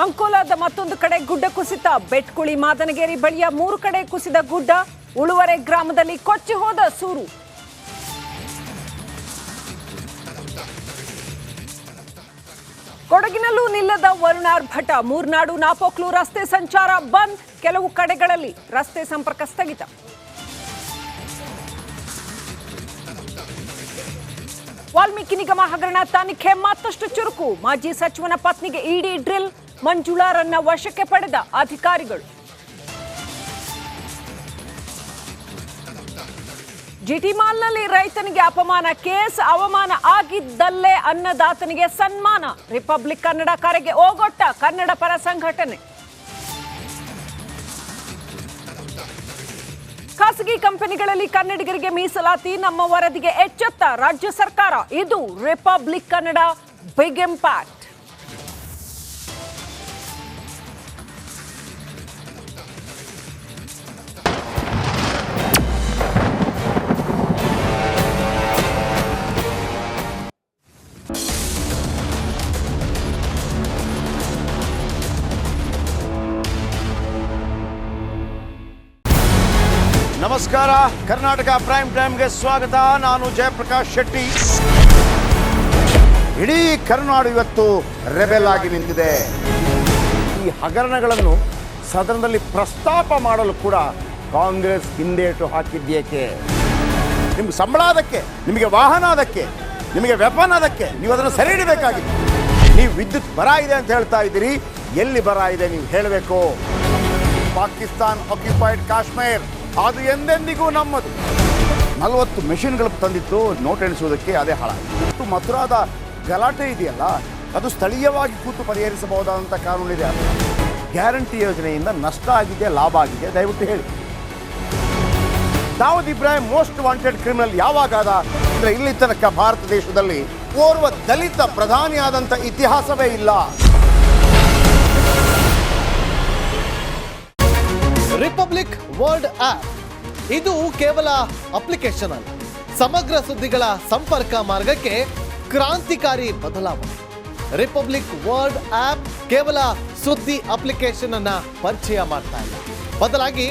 ಅಂಕೋಲಾದ ಮತ್ತೊಂದು ಕಡೆ ಗುಡ್ಡ ಕುಸಿತ. ಬೆಟ್ಕುಳಿ ಮಾದನಗೇರಿ ಬಳಿಯ 3 ಕಡೆ ಕುಸಿದ ಗುಡ್ಡ. ಉಳುವರೆ ಗ್ರಾಮದಲ್ಲಿ ಕೊಚ್ಚಿ ಹೋದ ಸೂರು. ಕೊಡಗಿನಲ್ಲೂ ನಿಲ್ಲದ ವರುಣಾರ್ಭಟ. ಮೂರ್ನಾಡು ನಾಪೋಕ್ಲು ರಸ್ತೆ ಸಂಚಾರ ಬಂದ್. ಕೆಲವು ಕಡೆಗಳಲ್ಲಿ ರಸ್ತೆ ಸಂಪರ್ಕ ಸ್ಥಗಿತ. ವಾಲ್ಮೀಕಿ ನಿಗಮ ಹಗರಣ ತನಿಖೆ ಮತ್ತಷ್ಟು ಚುರುಕು. ಮಾಜಿ ಸಚಿವನ ಪತ್ನಿಗೆ ಇಡಿ ಡ್ರಿಲ್. ಮಂಜುಳಾರನ್ನ ವಶಕ್ಕೆ ಪಡೆದ ಅಧಿಕಾರಿಗಳು. ಜಿಟಿ ಮಾಲ್ನಲ್ಲಿ ರೈತನಿಗೆ ಅಪಮಾನ ಕೇಸ್. ಅವಮಾನ ಆಗಿದ್ದಲ್ಲೇ ಅನ್ನದಾತನಿಗೆ ಸನ್ಮಾನ. ರಿಪಬ್ಲಿಕ್ ಕನ್ನಡ ಕರೆಗೆ ಓಗೊಟ್ಟ ಕನ್ನಡ ಪರ ಸಂಘಟನೆ. ಖಾಸಗಿ ಕಂಪನಿಗಳಲ್ಲಿ ಕನ್ನಡಿಗರಿಗೆ ಮೀಸಲಾತಿ. ನಮ್ಮ ವರದಿಗೆ ಎಚ್ಚೆತ್ತ ರಾಜ್ಯ ಸರ್ಕಾರ. ಇದು ರಿಪಬ್ಲಿಕ್ ಕನ್ನಡ ಬಿಗ್ ಇಂಪ್ಯಾಕ್ಟ್. ನಮಸ್ಕಾರ, ಕರ್ನಾಟಕ ಪ್ರೈಮ್ ಟೈಮ್ಗೆ ಸ್ವಾಗತ. ನಾನು ಜಯಪ್ರಕಾಶ್ ಶೆಟ್ಟಿ. ಇಡೀ ಕರ್ನಾಡು ಇವತ್ತು ರೆಬೆಲ್ ಆಗಿ ನಿಂತಿದೆ. ಈ ಹಗರಣಗಳನ್ನು ಸದನದಲ್ಲಿ ಪ್ರಸ್ತಾಪ ಮಾಡಲು ಕೂಡ ಕಾಂಗ್ರೆಸ್ ಹಿಂದೇಟು ಹಾಕಿದ್ದೇಕೆ? ನಿಮ್ಗೆ ಸಂಬಳ ಅದಕ್ಕೆ, ನಿಮಗೆ ವಾಹನ ಅದಕ್ಕೆ, ನಿಮಗೆ ವೆಪನ್ ಅದಕ್ಕೆ. ನೀವು ಅದನ್ನು ಸರಿ ಹಿಡಬೇಕಾಗಿತ್ತು. ನೀವು ವಿದ್ಯುತ್ ಬರ ಇದೆ ಅಂತ ಹೇಳ್ತಾ ಇದ್ದೀರಿ. ಎಲ್ಲಿ ಬರ ಇದೆ ನೀವು ಹೇಳಬೇಕು. ಪಾಕಿಸ್ತಾನ್ ಆಕ್ಯುಪೈಡ್ ಕಾಶ್ಮೀರ್ ಅದು ಎಂದೆಂದಿಗೂ ನಮ್ಮದು. 40 ಮೆಷಿನ್ಗಳು ತಂದಿತ್ತು ನೋಟ್ ಎಣಿಸುವುದಕ್ಕೆ, ಅದೇ ಹಾಳಾಯಿತು. ಮಥುರಾದ ಗಲಾಟೆ ಇದೆಯಲ್ಲ, ಅದು ಸ್ಥಳೀಯವಾಗಿ ಕೂತು ಪರಿಹರಿಸಬಹುದಾದಂಥ ಕಾನೂನಿದೆ. ಗ್ಯಾರಂಟಿ ಯೋಜನೆಯಿಂದ ನಷ್ಟ ಆಗಿದೆ, ಲಾಭ ಆಗಿದೆ, ದಯವಿಟ್ಟು ಹೇಳಿ. Dawood Ibrahim most wanted criminal ಯಾವಾಗಾದ ಅಂದರೆ ಇಲ್ಲಿ ತನಕ ಭಾರತ ದೇಶದಲ್ಲಿ ಓರ್ವ ದಲಿತ ಪ್ರಧಾನಿಯಾದಂಥ ಇತಿಹಾಸವೇ ಇಲ್ಲ. ರಿಪಬ್ಲಿಕ್ ವರ್ಲ್ಡ್ ಆಪ್ ಇದು ಕೇವಲ ಅಪ್ಲಿಕೇಶನ್ ಅಲ್ಲ, ಸಮಗ್ರ ಸುದ್ದಿಗಳ ಸಂಪರ್ಕ ಮಾರ್ಗಕ್ಕೆ ಕ್ರಾಂತಿಕಾರಿ ಬದಲಾವಣೆ. ರಿಪಬ್ಲಿಕ್ ವರ್ಲ್ಡ್ ಆಪ್ ಕೇವಲ ಸುದ್ದಿ ಅಪ್ಲಿಕೇಶನ್ ಅನ್ನ ಪರಿಚಯ ಮಾಡ್ತಾ ಇಲ್ಲ, ಬದಲಾಗಿ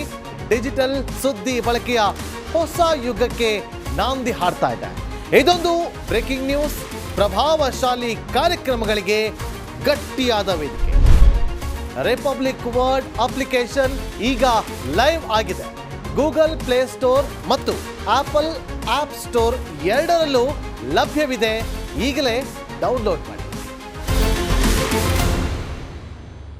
ಡಿಜಿಟಲ್ ಸುದ್ದಿ ಬಳಕೆಯ ಹೊಸ ಯುಗಕ್ಕೆ ನಾಂದಿ ಹಾಡ್ತಾ ಇದೆ. ಇದೊಂದು ಬ್ರೇಕಿಂಗ್ ನ್ಯೂಸ್, ಪ್ರಭಾವಶಾಲಿ ಕಾರ್ಯಕ್ರಮಗಳಿಗೆ ಗಟ್ಟಿಯಾದ ವೇದಿಕೆ. ರಿಪಬ್ಲಿಕ್ ವರ್ಲ್ಡ್ ಅಪ್ಲಿಕೇಶನ್ ಈಗ ಲೈವ್ ಆಗಿದೆ. ಗೂಗಲ್ ಪ್ಲೇ ಸ್ಟೋರ್ ಮತ್ತು ಆಪಲ್ ಆಪ್ ಸ್ಟೋರ್ ಎರಡರಲ್ಲೂ ಲಭ್ಯವಿದೆ. ಈಗಲೇ ಡೌನ್ಲೋಡ್ ಮಾಡಿ.